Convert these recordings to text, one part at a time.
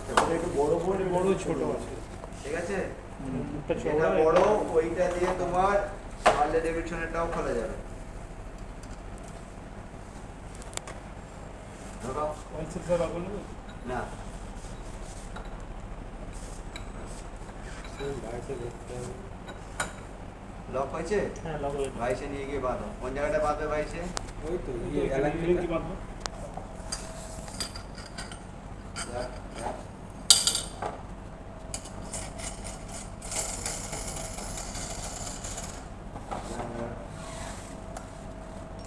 বুঝতে পারবে। একটু বড় বড় ছোট আছে, ঠিক আছে, একটা এটা চওড়া বড়, ওইটা দিয়ে তোমার হার্লে ডেভিডসনেরটাও খোলা যাবে। ঢোকাও। না, লক হয়েছে? হ্যাঁ লাগবে। বাইশে নিয়ে গিয়ে বাঁধো। কোন জায়গাটা বাঁধবে বাইশে? ওই তো লিঙ্কি বাঁধবো। দেখ, দেখ।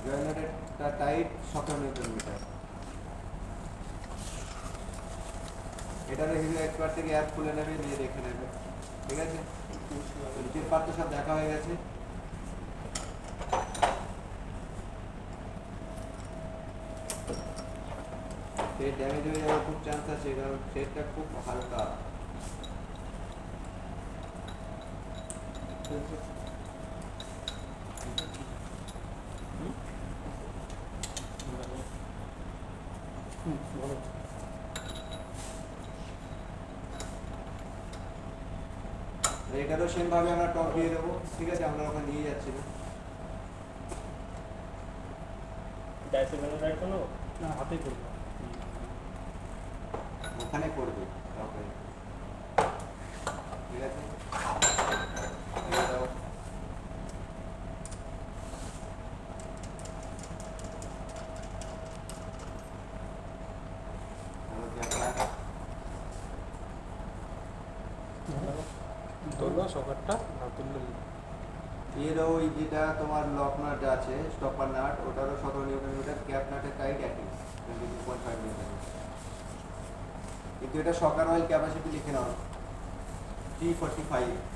জয়েন্টারটা টাইট 17 নিউটন মিটার। এটার হিরো এক্সপার্ট থেকে অ্যাপ খুলে নেবে, নিয়ে রেখে নেবে, ঠিক আছে? নিচের পার্ট তো সব দেখা হয়ে গেছে। সেট ড্যামেজ হয়ে যাওয়ার খুব চান্স আছে, কারণ সেটটা খুব হালকা। বলো। এটারও সেম ভাবে আমরা টপ দিয়ে দেবো, ঠিক আছে? আমরা ওখানে নিয়ে যাচ্ছি না। ডাইসে বেলা রাইট করো না হাতেই করবো? ওখানে করবে টপে, ঠিক আছে? এবার দাও। আরো দেখা। তোলো সকারটা না তুললে এর ওই যেটা তোমার লক নাট আছে, স্টপার নাট, ওটারও 17 নিউটন মিটার, ক্যাপ নাটের টাইট একই 22.5 নিউটন। কিন্তু এটা সকার অয়েল ক্যাপাসিটি লিখে নাও 345।